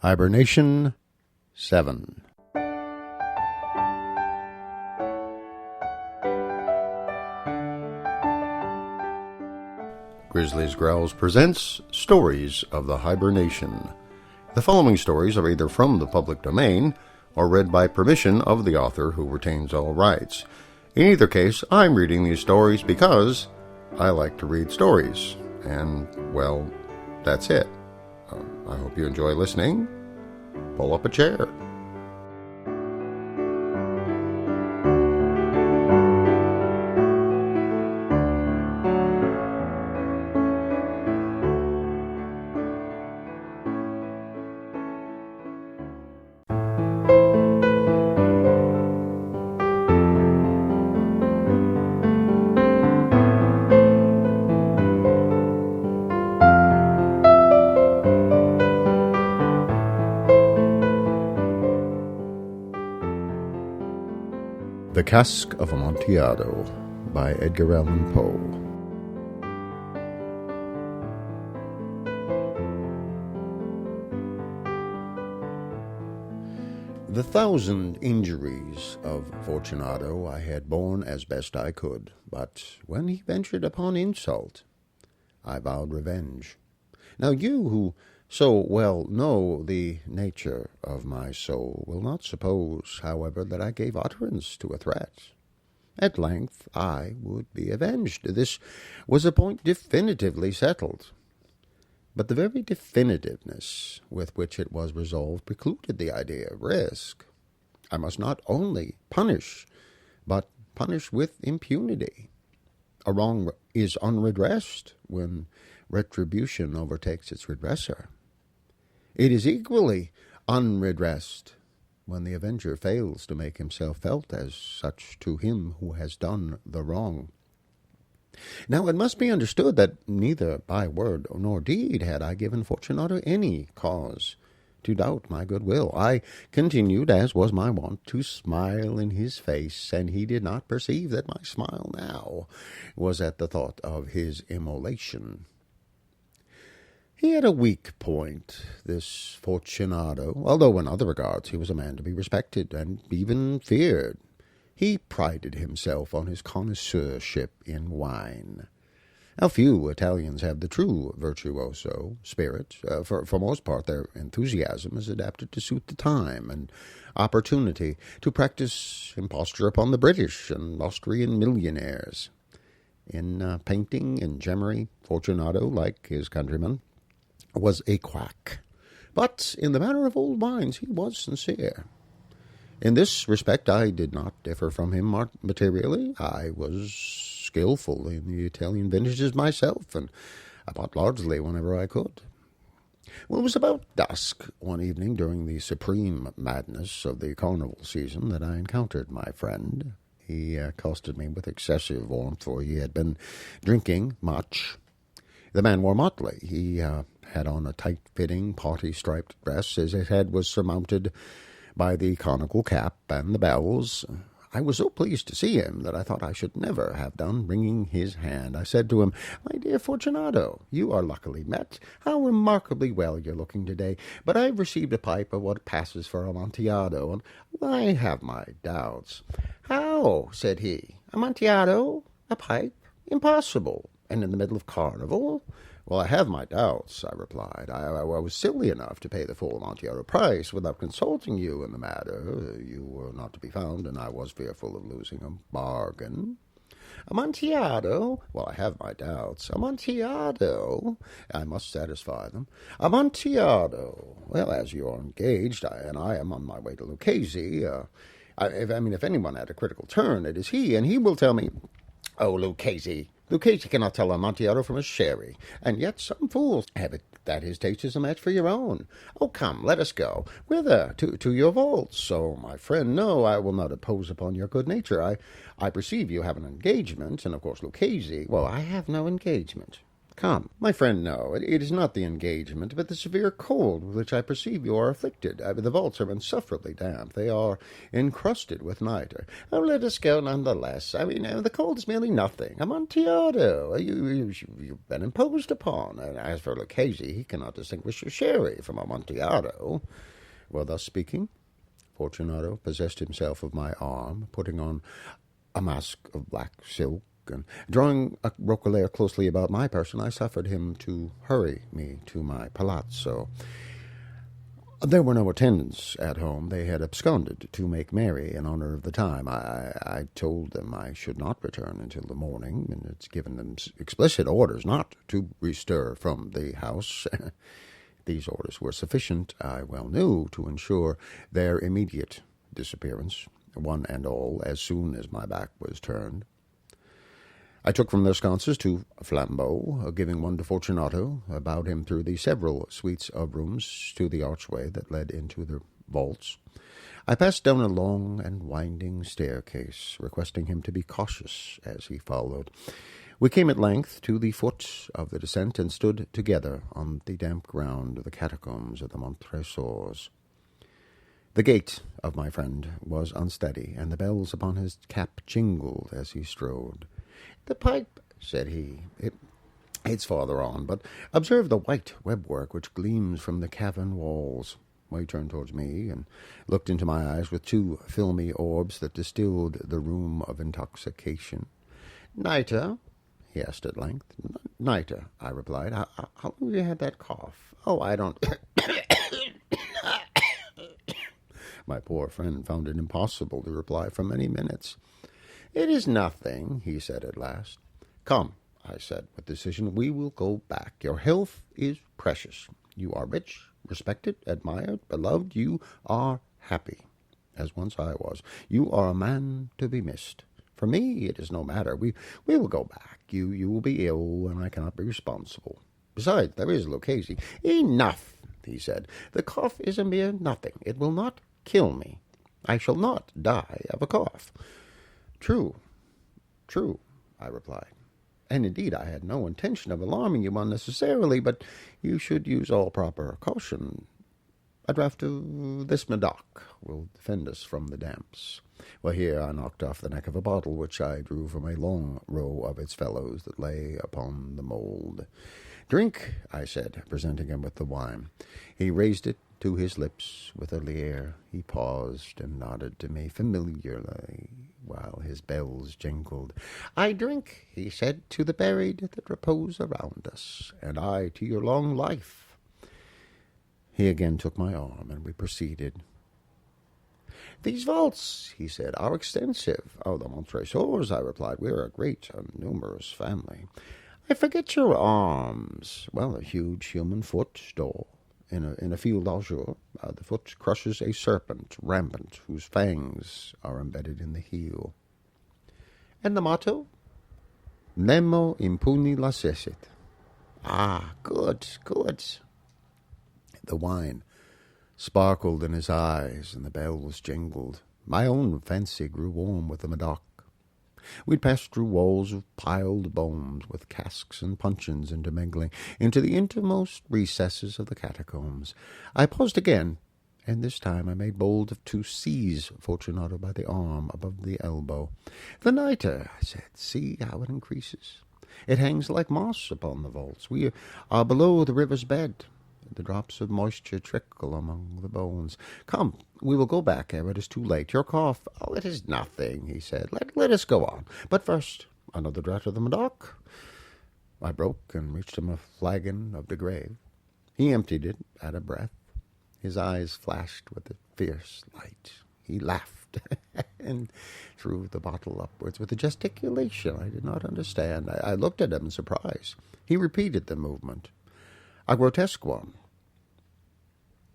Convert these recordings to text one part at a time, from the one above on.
Hiber-Nation 7. Grizzly's Growls presents Stories of the Hiber-Nation. The following stories are either from the public domain or read by permission of the author, who retains all rights. In either case, I'm reading these stories because I like to read stories. And, well, that's it. I hope you enjoy listening. Pull up a chair. The Cask of Amontillado by Edgar Allan Poe. The 1,000 injuries of Fortunato I had borne as best I could, but when he ventured upon insult, I vowed revenge. Now you, who so well know the nature of my soul, will not suppose, however, that I gave utterance to a threat. At length I would be avenged. This was a point definitively settled. But the very definitiveness with which it was resolved precluded the idea of risk. I must not only punish, but punish with impunity. A wrong is unredressed when retribution overtakes its redresser. It is equally unredressed when the avenger fails to make himself felt as such to him who has done the wrong. Now it must be understood that neither by word nor deed had I given Fortunato any cause to doubt my goodwill. I continued, as was my wont, to smile in his face, and he did not perceive that my smile now was at the thought of his immolation. He had a weak point, this Fortunato, although in other regards he was a man to be respected and even feared. He prided himself on his connoisseurship in wine. Now, few Italians have the true virtuoso spirit. For most part, their enthusiasm is adapted to suit the time and opportunity, to practice imposture upon the British and Austrian millionaires. In painting and gemmery, Fortunato, like his countrymen, was a quack. But in the matter of old wines, he was sincere. In this respect, I did not differ from him materially. I was skillful in the Italian vintages myself, and I bought largely whenever I could. Well, it was about dusk one evening during the supreme madness of the carnival season that I encountered my friend. He accosted me with excessive warmth, for he had been drinking much. The man wore motley. He had on a tight-fitting, party-striped dress. His head was surmounted by the conical cap and the bells. I was so pleased to see him that I thought I should never have done wringing his hand. I said to him, "My dear Fortunato, you are luckily met. How remarkably well you're looking today. But I've received a pipe of what passes for Amontillado, and I have my doubts." "How?" said he. "Amontillado? A pipe? Impossible. And in the middle of carnival?" "Well, I have my doubts," I replied. I was silly enough to pay the full Amontillado price without consulting you in the matter. You were not to be found, and I was fearful of losing a bargain." "Amontillado? Well, I have my doubts. Amontillado? I must satisfy them. Amontillado? Well, as you are engaged, and I am on my way to Lucchese, if anyone had a critical turn, it is he, and he will tell me, "Oh, Lucchese cannot tell Amontillado from a sherry, and yet some fools have it that his taste is a match for your own. Oh, come, let us go. Whither? To your vaults. Oh, my friend, no, I will not impose upon your good nature. I perceive you have an engagement, and of course Lucchese—" "Well, I have no engagement. Come, my friend, no, it is not the engagement, but the severe cold with which I perceive you are afflicted. The vaults are insufferably damp. They are encrusted with nitre. Oh, let us go none the less. The cold is merely nothing. Amontillado, you've been imposed upon. And as for Lucchese, he cannot distinguish sherry from Amontillado. Well, thus speaking, Fortunato possessed himself of my arm, putting on a mask of black silk, and drawing a roquelaire closely about my person, I suffered him to hurry me to my palazzo. There were no attendants at home. They had absconded to make merry in honor of the time. I told them I should not return until the morning, and it's given them explicit orders not to bestir from the house. These orders were sufficient, I well knew, to ensure their immediate disappearance, one and all, as soon as my back was turned. I took from their sconces two flambeaux, giving one to Fortunato, bowed him through the several suites of rooms to the archway that led into the vaults. I passed down a long and winding staircase, requesting him to be cautious as he followed. We came at length to the foot of the descent, and stood together on the damp ground of the catacombs of the Montresors. The gait of my friend was unsteady, and the bells upon his cap jingled as he strode. "The pipe," said he. It's farther on, but observe the white webwork which gleams from the cavern walls." He turned towards me, and looked into my eyes with two filmy orbs that distilled the rheum of intoxication. "Nitre?" he asked at length. "Nitre," I replied. How long have you had that cough?" "Oh, I don't—" My poor friend found it impossible to reply for many minutes. "It is nothing," he said at last. "Come," I said with decision, "we will go back. Your health is precious. You are rich, respected, admired, beloved. You are happy, as once I was. You are a man to be missed. For me, it is no matter. We will go back. You will be ill, and I cannot be responsible. Besides, there is Lucchese." "Enough," he said. "The cough is a mere nothing. It will not kill me. I shall not die of a cough." True, I replied. "And indeed I had no intention of alarming you unnecessarily, but you should use all proper caution. A draught of this Medoc will defend us from the damps." Well, here I knocked off the neck of a bottle, which I drew from a long row of its fellows that lay upon the mould. "Drink," I said, presenting him with the wine. He raised it to his lips with a leer. He paused and nodded to me familiarly, while his bells jingled. "I drink," he said, "to the buried that repose around us, and I to your long life." He again took my arm, and we proceeded. "These vaults," he said, "are extensive." "Oh, the Montresors," I replied. "We are a great and numerous family." "I forget your arms." "Well, a huge human foot, d'or, in a field azure. The foot crushes a serpent rampant, whose fangs are embedded in the heel." "And the motto?" "Nemo impune lacessit." "Ah, good." The wine sparkled in his eyes, and the bells jingled. My own fancy grew warm with the Medoc. We'd passed through walls of piled bones, with casks and puncheons intermingling, into the innermost recesses of the catacombs. I paused again, and this time I made bold to seize Fortunato by the arm above the elbow. "The nitre," I said. "See how it increases. It hangs like moss upon the vaults. We are below the river's bed. The drops of moisture trickle among the bones. Come, we will go back ere it is too late. Your cough—" "Oh, it is nothing," he said. Let us go on. But first, another draught of the Medoc." I broke and reached him a flagon of de Grave. He emptied it at a breath. His eyes flashed with a fierce light. He laughed and threw the bottle upwards with a gesticulation I did not understand. I looked at him in surprise. He repeated the movement, a grotesque one.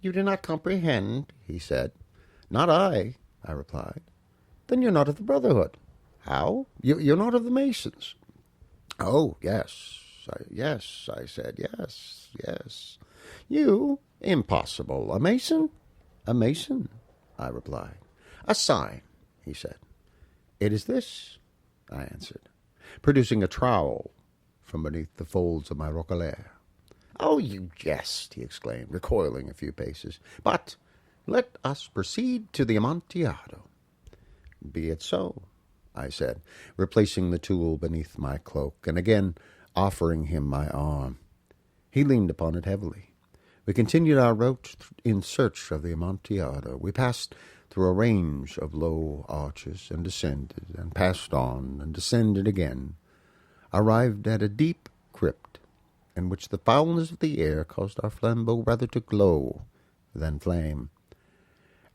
"You do not comprehend," he said. "Not I," I replied. "Then you're not of the Brotherhood." "How? You're not of the Masons?" "Oh, yes, I said, yes. You? Impossible. A Mason?" "A Mason," I replied. "A sign," he said. "It is this," I answered, producing a trowel from beneath the folds of my roquelaire. "Oh, you jest," he exclaimed, recoiling a few paces. "But let us proceed to the Amontillado." "Be it so," I said, replacing the tool beneath my cloak, and again offering him my arm. He leaned upon it heavily. We continued our route in search of the Amontillado. We passed through a range of low arches, and descended, and passed on, and descended again, arrived at a deep crypt, in which the foulness of the air caused our flambeau rather to glow than flame.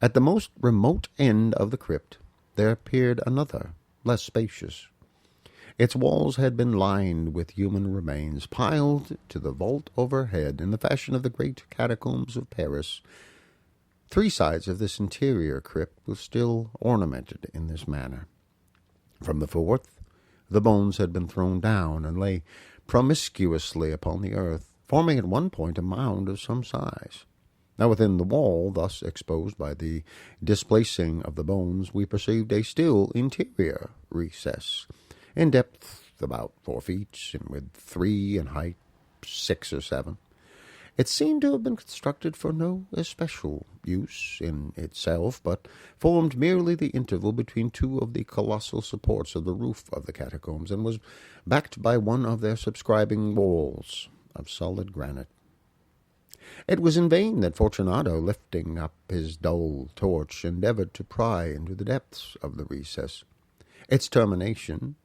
At the most remote end of the crypt there appeared another, less spacious. Its walls had been lined with human remains, piled to the vault overhead in the fashion of the great catacombs of Paris. 3 sides of this interior crypt were still ornamented in this manner. From the 4th, the bones had been thrown down and lay promiscuously upon the earth, forming at one point a mound of some size. Now within the wall, thus exposed by the displacing of the bones, we perceived a still interior recess, in depth about 4 feet, and with 3 in height 6 or 7. It seemed to have been constructed for no especial use in itself, but formed merely the interval between 2 of the colossal supports of the roof of the catacombs, and was backed by one of their subscribing walls of solid granite. It was in vain that Fortunato, lifting up his dull torch, endeavored to pry into the depths of the recess. Its termination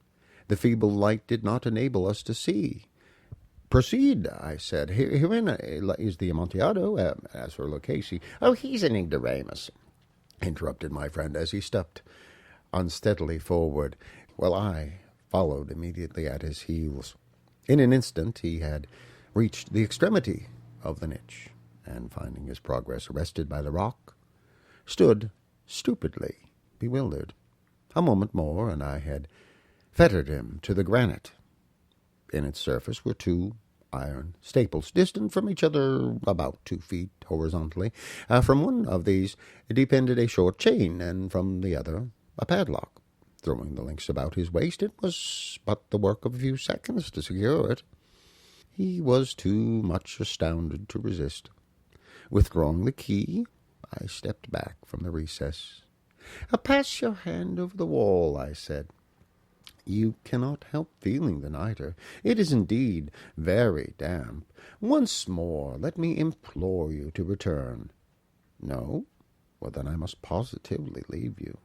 the feeble light did not enable us to see. "Proceed," I said. "Herein is the Amontillado. As for Lucchese—" "Oh, he's an ignoramus," interrupted my friend, as he stepped unsteadily forward, while I followed immediately at his heels. In an instant he had reached the extremity of the niche, and, finding his progress arrested by the rock, stood stupidly bewildered. A moment more, and I had fettered him to the granite. In its surface were 2 iron staples, distant from each other about 2 feet horizontally. From one of these depended a short chain, and from the other a padlock. Throwing the links about his waist, it was but the work of a few seconds to secure it. He was too much astounded to resist. Withdrawing the key, I stepped back from the recess. "Pass your hand over the wall," I said. "You cannot help feeling the nitre. It is indeed very damp. Once more, let me implore you to return." "No? Well, then I must positively leave you.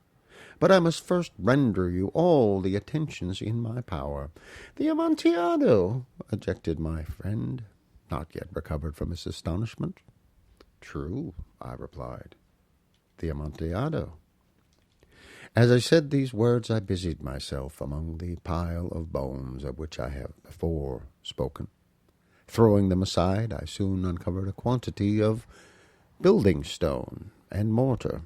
But I must first render you all the attentions in my power." "The Amontillado!" ejected my friend, not yet recovered from his astonishment. "True," I replied. "The Amontillado." As I said these words, I busied myself among the pile of bones of which I have before spoken. Throwing them aside, I soon uncovered a quantity of building stone and mortar,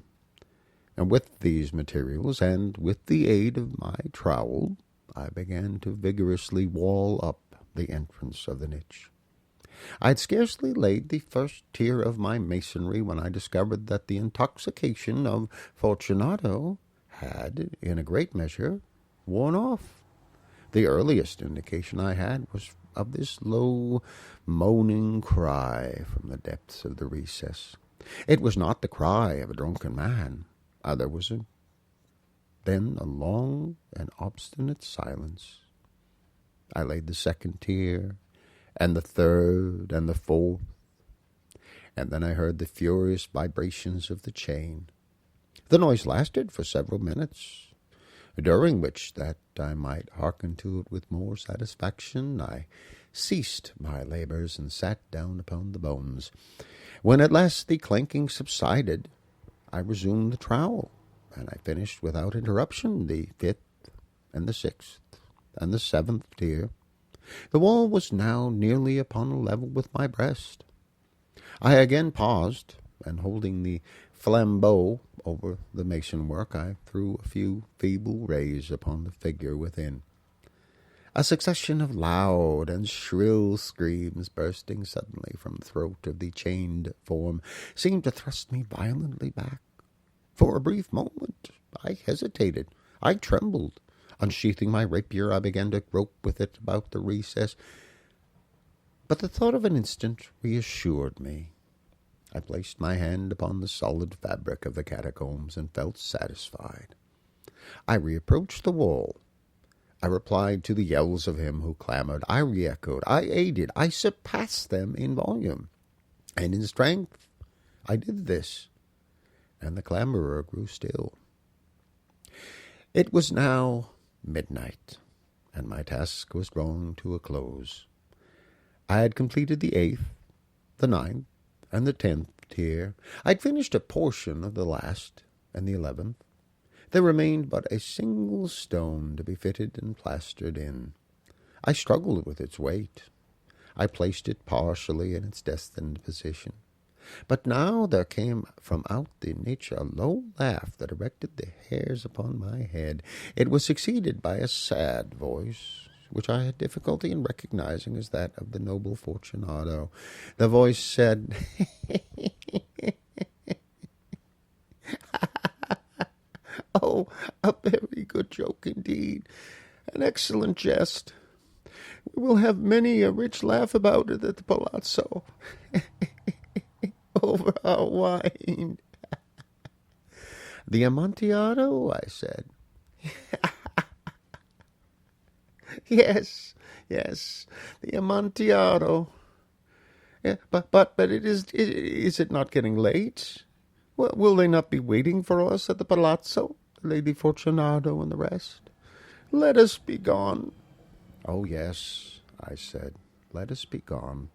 and with these materials, and with the aid of my trowel, I began to vigorously wall up the entrance of the niche. I had scarcely laid the first tier of my masonry when I discovered that the intoxication of Fortunato had, in a great measure, worn off. The earliest indication I had was of this low, moaning cry from the depths of the recess. It was not the cry of a drunken man. There was then a long and obstinate silence. I laid the 2nd tier, and the 3rd, and the 4th, and then I heard the furious vibrations of the chain. The noise lasted for several minutes, during which, that I might hearken to it with more satisfaction, I ceased my labours and sat down upon the bones. When at last the clanking subsided, I resumed the trowel, and I finished without interruption the 5th, and the 6th, and the 7th tier. The wall was now nearly upon a level with my breast. I again paused, and holding the flambeau over the mason work, I threw a few feeble rays upon the figure within. A succession of loud and shrill screams, bursting suddenly from the throat of the chained form, seemed to thrust me violently back. For a brief moment I hesitated, I trembled, Unsheathing my rapier, I began to grope with it about the recess. But the thought of an instant reassured me. I placed my hand upon the solid fabric of the catacombs and felt satisfied. I reapproached the wall. I replied to the yells of him who clamored. I re-echoed. I aided. I surpassed them in volume. And in strength, I did this. And the clamorer grew still. It was now midnight, and my task was drawing to a close. I had completed the 8th, the 9th, and the 10th tier. I'd finished a portion of the last and the 11th. There remained but a single stone to be fitted and plastered in. I struggled with its weight. I placed it partially in its destined position. But now there came from out the niche a low laugh that erected the hairs upon my head. It was succeeded by a sad voice, which I had difficulty in recognizing as that of the noble Fortunato. The voice said, "Oh, a very good joke indeed, an excellent jest. We will have many a rich laugh about it at the palazzo, over our wine." "The Amontillado?" I said. Yes, the Amontillado. Yeah, but is it not getting late? Will they not be waiting for us at the palazzo, Lady Fortunato and the rest? Let us be gone." "Oh, yes," I said, "let us be gone."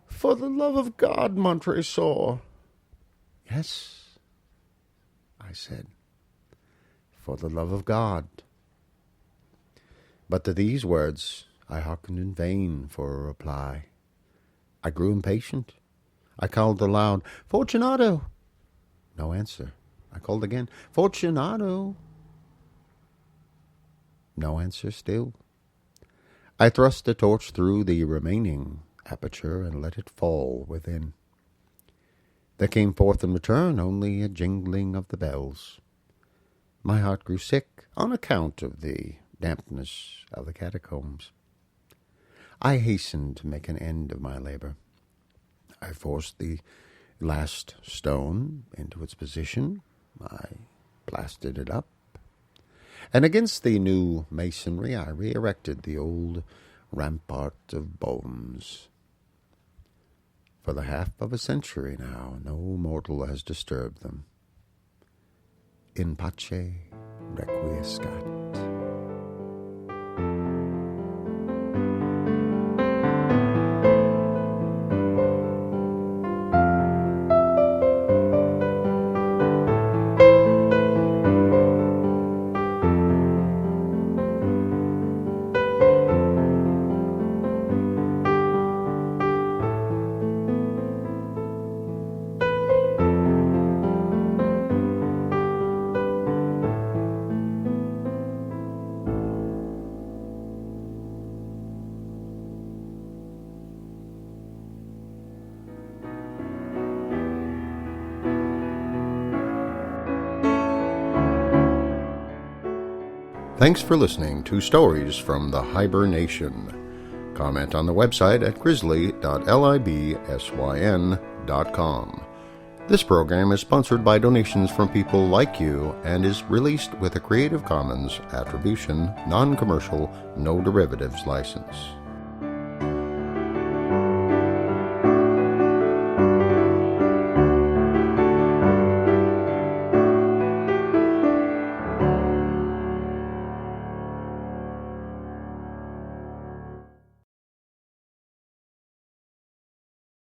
"For the love of God, Montresor." "Yes," I said, "for the love of God." But to these words I hearkened in vain for a reply. I grew impatient. I called aloud, "Fortunato!" No answer. I called again, "Fortunato!" No answer still. I thrust the torch through the remaining aperture and let it fall within. There came forth in return only a jingling of the bells. My heart grew sick on account of the dampness of the catacombs. I hastened to make an end of my labor. I forced the last stone into its position. I plastered it up. And against the new masonry I re-erected the old rampart of bones. For the half of a century now, no mortal has disturbed them. In pace requiescat. Thanks for listening to Stories from the Hiber-Nation. Comment on the website at grizzly.libsyn.com. This program is sponsored by donations from people like you and is released with a Creative Commons Attribution, Non-Commercial, No Derivatives license.